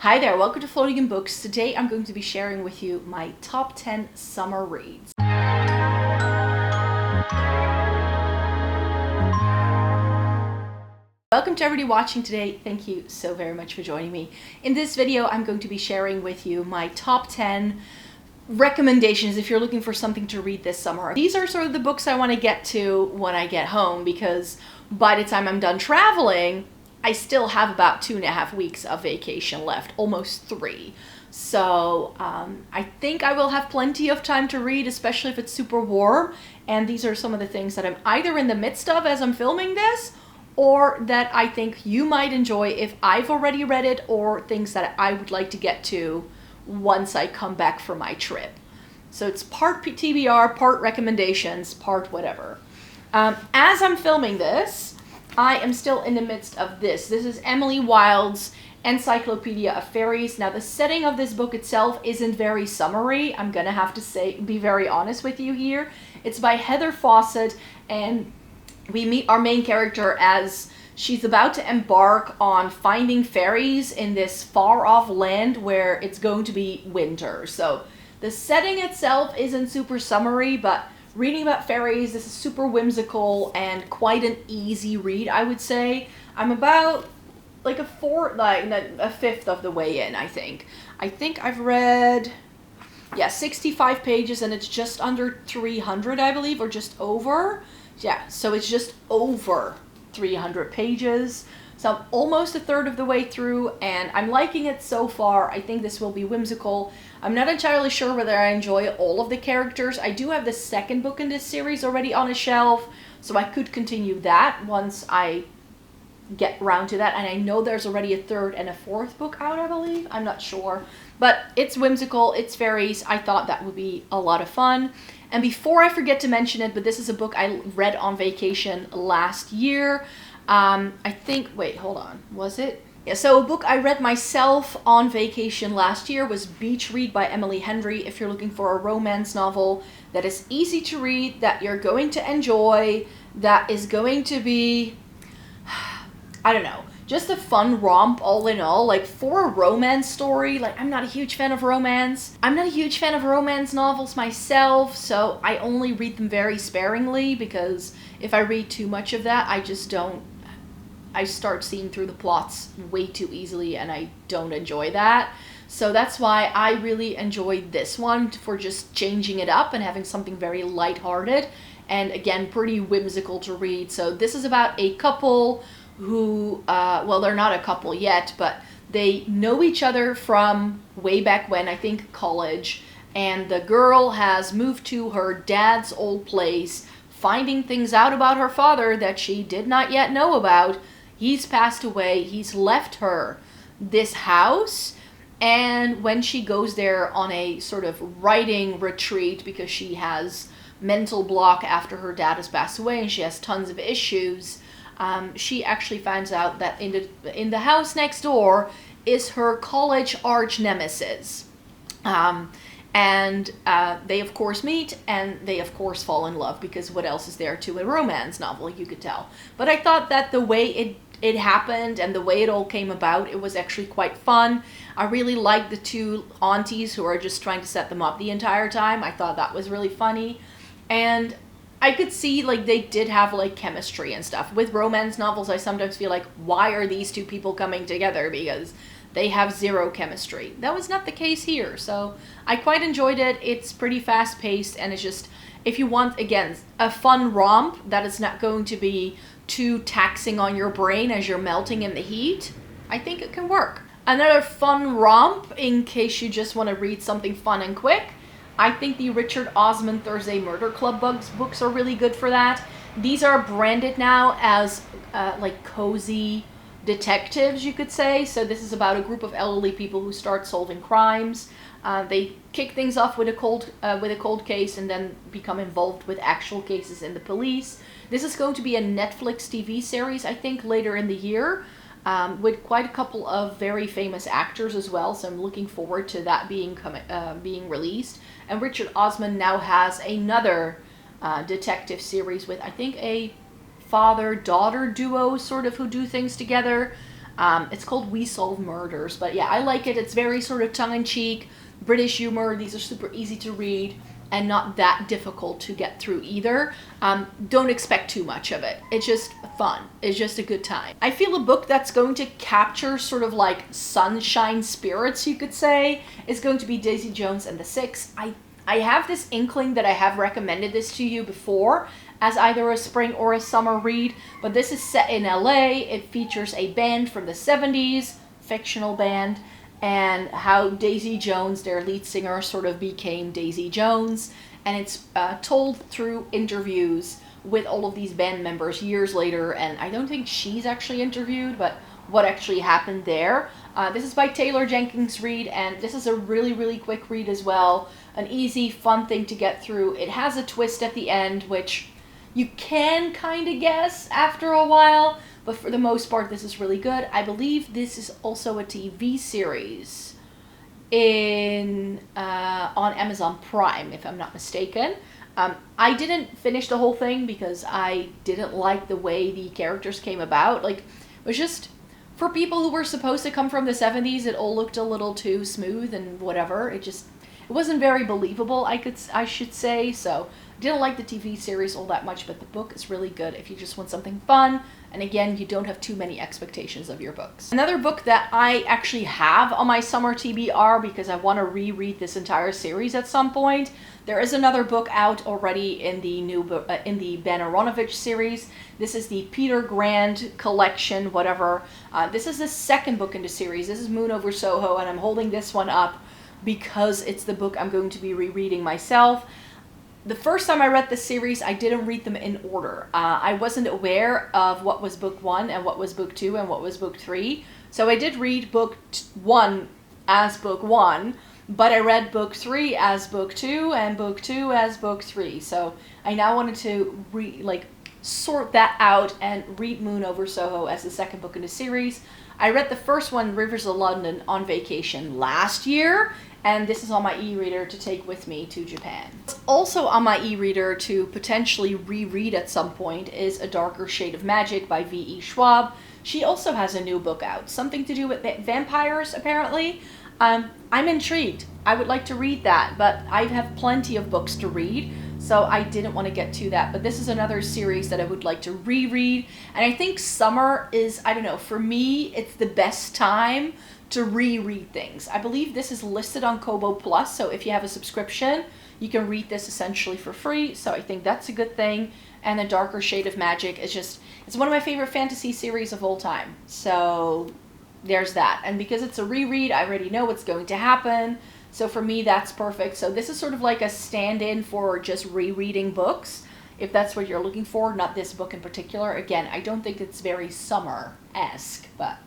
Hi there, welcome to Floating in Books. Today I'm going to be sharing with you my top 10 summer reads. Welcome to everybody watching today. Thank you so very much for joining me. In this video, I'm going to be sharing with you my top 10 recommendations if you're looking for something to read this summer. These are sort of the books I want to get to when I get home, because by the time I'm done traveling, I still have about 2.5 weeks of vacation left, almost 3. So I think I will have plenty of time to read, especially if it's super warm. And these are some of the things that I'm either in the midst of as I'm filming this, or that I think you might enjoy if I've already read it, or things that I would like to get to once I come back from my trip. So it's part TBR, part recommendations, part whatever. As I'm filming this, I am still in the midst of this. This is Emily Wilde's Encyclopedia of Fairies. Now, the setting of this book itself isn't very summery. I'm gonna have to be very honest with you here. It's by Heather Fawcett, and we meet our main character as she's about to embark on finding fairies in this far-off land where it's going to be winter. So the setting itself isn't super summery, but reading about fairies, this is super whimsical and quite an easy read, I would say. I'm about like a fifth of the way in, I think. I think I've read, 65 pages, and it's just under 300, I believe, or just over. Yeah, so it's just over 300 pages. So I'm almost a third of the way through, and I'm liking it so far. I think this will be whimsical. I'm not entirely sure whether I enjoy all of the characters. I do have the second book in this series already on a shelf, so I could continue that once I get around to that. And I know there's already a third and a fourth book out, I believe. I'm not sure. But it's whimsical, it's fairies. I thought that would be a lot of fun. And before I forget to mention it, but this is a book I read on vacation last year. I think, wait, hold on, was it? Yeah, so a book I read myself on vacation last year was Beach Read by Emily Henry. If you're looking for a romance novel that is easy to read, that you're going to enjoy, that is going to be, I don't know, just a fun romp all in all. Like, for a romance story, like, I'm not a huge fan of romance. I'm not a huge fan of romance novels myself, so I only read them very sparingly, because if I read too much of that, I start seeing through the plots way too easily, and I don't enjoy that. So that's why I really enjoyed this one, for just changing it up and having something very lighthearted, and again, pretty whimsical to read. So this is about a couple who, well, they're not a couple yet, but they know each other from way back when, I think college, and the girl has moved to her dad's old place, finding things out about her father that she did not yet know about. He's passed away, he's left her this house, and when she goes there on a sort of writing retreat, because she has mental block after her dad has passed away and she has tons of issues, she actually finds out that in the house next door is her college arch nemesis. And they of course meet, and they of course fall in love, because what else is there to a romance novel, you could tell. But I thought that the way it happened and the way it all came about, it was actually quite fun. I really liked the two aunties who are just trying to set them up the entire time. I thought that was really funny. And I could see, like, they did have, like, chemistry and stuff. With romance novels, I sometimes feel like, why are these two people coming together? Because they have zero chemistry. That was not the case here, so I quite enjoyed it. It's pretty fast-paced, and it's just, if you want, again, a fun romp that is not going to be too taxing on your brain as you're melting in the heat, I think it can work. Another fun romp, in case you just want to read something fun and quick, I think the Richard Osman Thursday Murder Club books are really good for that. These are branded now as like cozy detectives, you could say. So this is about a group of elderly people who start solving crimes. They kick things off with a cold case, and then become involved with actual cases in the police. This is going to be a Netflix TV series, I think, later in the year, with quite a couple of very famous actors as well. So I'm looking forward to that being released. And Richard Osman now has another detective series with, I think, a father-daughter duo, sort of, who do things together. It's called We Solve Murders, but yeah, I like it. It's very sort of tongue-in-cheek, British humor. These are super easy to read and not that difficult to get through either. Don't expect too much of it. It's just fun. It's just a good time. I feel a book that's going to capture sort of like sunshine spirits, you could say, is going to be Daisy Jones and the Six. I have this inkling that I have recommended this to you before as either a spring or a summer read, but this is set in LA. It features a band from the 70s, fictional band, and how Daisy Jones, their lead singer, sort of became Daisy Jones. And it's told through interviews with all of these band members years later. And I don't think she's actually interviewed, but what actually happened there. This is by Taylor Jenkins Reid, and this is a really, really quick read as well. An easy, fun thing to get through. It has a twist at the end, which you can kind of guess after a while, but for the most part, this is really good. I believe this is also a TV series on Amazon Prime, if I'm not mistaken. I didn't finish the whole thing because I didn't like the way the characters came about. Like, it was just, for people who were supposed to come from the 70s, it all looked a little too smooth and whatever. It wasn't very believable, I should say. So didn't like the TV series all that much, but the book is really good if you just want something fun. And again, you don't have too many expectations of your books. Another book that I actually have on my summer TBR because I want to reread this entire series at some point. There is another book out already in the in the Ben Aaronivitch series. This is the Peter Grand collection, whatever. This is the second book in the series. This is Moon Over Soho, and I'm holding this one up because it's the book I'm going to be rereading myself. The first time I read the series, I didn't read them in order. I wasn't aware of what was book 1 and what was book 2 and what was book 3. So I did read book 1 as book 1, but I read book 3 as book 2 and book 2 as book 3. So I now wanted to sort that out and read Moon Over Soho as the second book in the series. I read the first one, Rivers of London, on vacation last year, and this is on my e-reader to take with me to Japan. Also on my e-reader to potentially reread at some point is A Darker Shade of Magic by V.E. Schwab. She also has a new book out, something to do with vampires, apparently. I'm intrigued. I would like to read that, but I have plenty of books to read, so I didn't want to get to that. But this is another series that I would like to reread, and I think summer is, I don't know, for me, it's the best time to reread things. I believe this is listed on Kobo Plus, so if you have a subscription, you can read this essentially for free, so I think that's a good thing. And A Darker Shade of Magic is just, it's one of my favorite fantasy series of all time, so there's that. And because it's a reread, I already know what's going to happen, so for me, that's perfect. So this is sort of like a stand-in for just rereading books, if that's what you're looking for, not this book in particular. Again, I don't think it's very summer-esque, but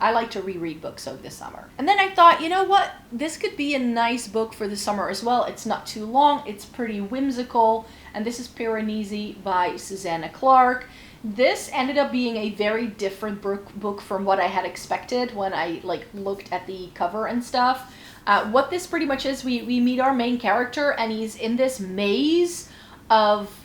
I like to reread books over the summer. And then I thought, you know what? This could be a nice book for the summer as well. It's not too long. It's pretty whimsical. And this is Piranesi by Susanna Clarke. This ended up being a very different book from what I had expected when I looked at the cover and stuff. What this pretty much is, we meet our main character and he's in this maze of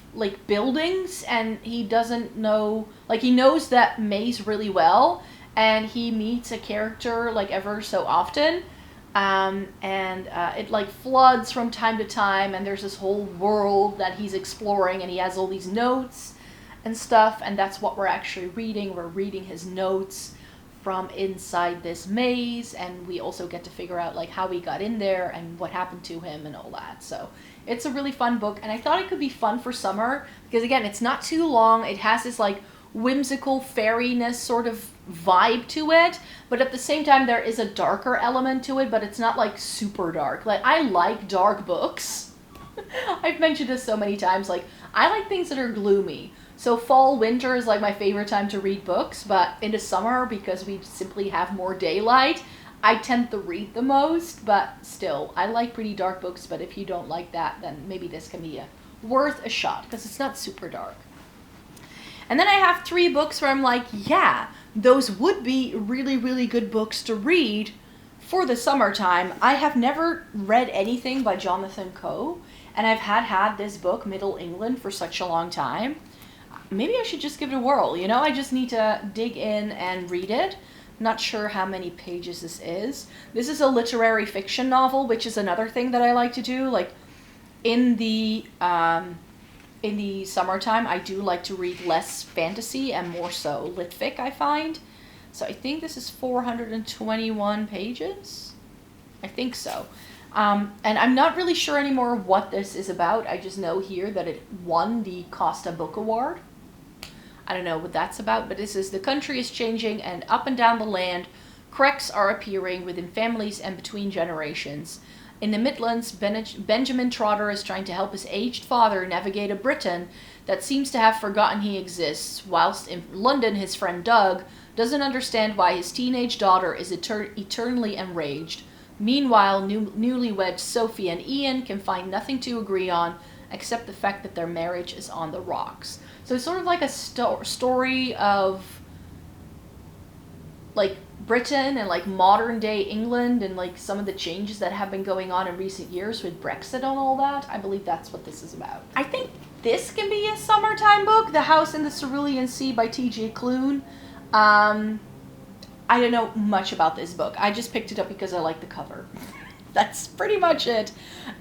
buildings, and he doesn't know, he knows that maze really well, and he meets a character ever so often, it floods from time to time, and there's this whole world that he's exploring, and he has all these notes and stuff, and that's what we're actually reading. We're reading his notes from inside this maze, and we also get to figure out how he got in there and what happened to him and all that. So it's a really fun book, and I thought it could be fun for summer because, again, it's not too long. It has this whimsical fairiness sort of vibe to it, but at the same time there is a darker element to it, but it's not super dark. I like dark books. I've mentioned this so many times. I like things that are gloomy. So fall, winter is my favorite time to read books, but in the summer, because we simply have more daylight, I tend to read the most, but still, I like pretty dark books, but if you don't like that, then maybe this can be worth a shot, because it's not super dark. And then I have 3 books where I'm yeah, those would be really, really good books to read for the summertime. I have never read anything by Jonathan Coe, and I've had this book, Middle England, for such a long time. Maybe I should just give it a whirl, I just need to dig in and read it. Not sure how many pages this is. This is a literary fiction novel, which is another thing that I like to do. Like in the summertime, I do like to read less fantasy and more so lit fic, I find. So I think this is 421 pages. I think so. And I'm not really sure anymore what this is about. I just know here that it won the Costa Book Award. I don't know what that's about, but this is: the country is changing, and up and down the land, cracks are appearing within families and between generations. In the Midlands, Benjamin Trotter is trying to help his aged father navigate a Britain that seems to have forgotten he exists, whilst in London his friend Doug doesn't understand why his teenage daughter is eternally enraged. Meanwhile, newlyweds Sophie and Ian can find nothing to agree on except the fact that their marriage is on the rocks. So it's sort of like a story of like Britain and like modern day England and like some of the changes that have been going on in recent years with Brexit and all that. I believe that's what this is about. I think this can be a summertime book. The House in the Cerulean Sea by T.J. Klune. I don't know much about this book. I just picked it up because I like the cover. That's pretty much it.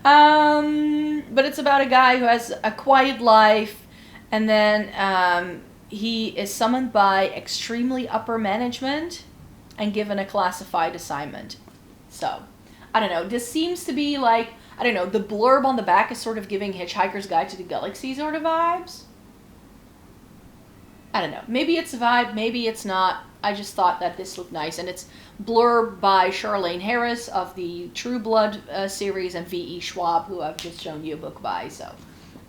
But it's about a guy who has a quiet life, and then he is summoned by extremely upper management and given a classified assignment. So, I don't know. This seems to be like, I don't know, the blurb on the back is sort of giving Hitchhiker's Guide to the Galaxy sort of vibes. I don't know. Maybe it's a vibe, maybe it's not. I just thought that this looked nice. And it's blurb by Charlaine Harris of the True Blood series and V.E. Schwab, who I've just shown you a book by. So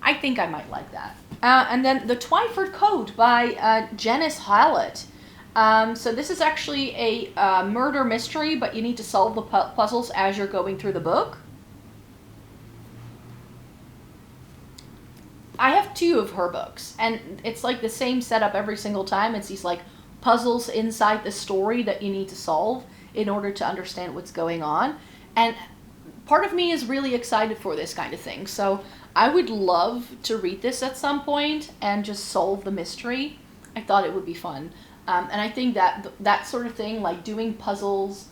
I think I might like that. And then The Twyford Code by Janice Hallett. So this is actually a murder mystery, but you need to solve the puzzles as you're going through the book. I have 2 of her books, and it's like the same setup every single time. It's these like puzzles inside the story that you need to solve in order to understand what's going on. And part of me is really excited for this kind of thing. So I would love to read this at some point and just solve the mystery. I thought it would be fun. And I think that that sort of thing, like doing puzzles,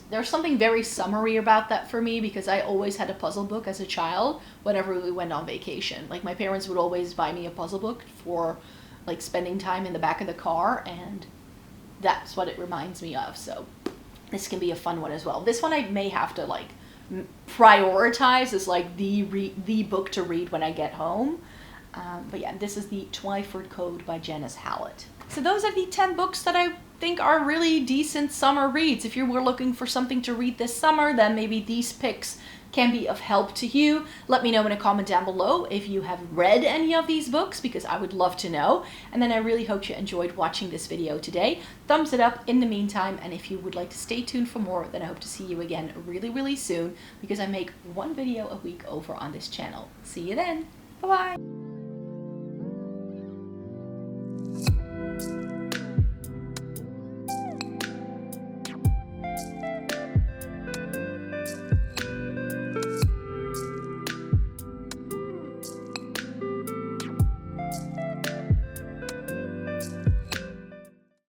there's something very summery about that for me, because I always had a puzzle book as a child whenever we went on vacation. Like my parents would always buy me a puzzle book for like spending time in the back of the car, and that's what it reminds me of. So this can be a fun one as well. This one I may have to like prioritize as like the book to read when I get home. But yeah, this is The Twyford Code by Janice Hallett. So those are the 10 books that I think are really decent summer reads. If you were looking for something to read this summer, then maybe these picks can be of help to you. Let me know in a comment down below if you have read any of these books, because I would love to know. And then I really hope you enjoyed watching this video today. Thumbs it up in the meantime, and if you would like to stay tuned for more, then I hope to see you again really soon, because I make 1 video a week over on this channel. See you then. Bye-bye.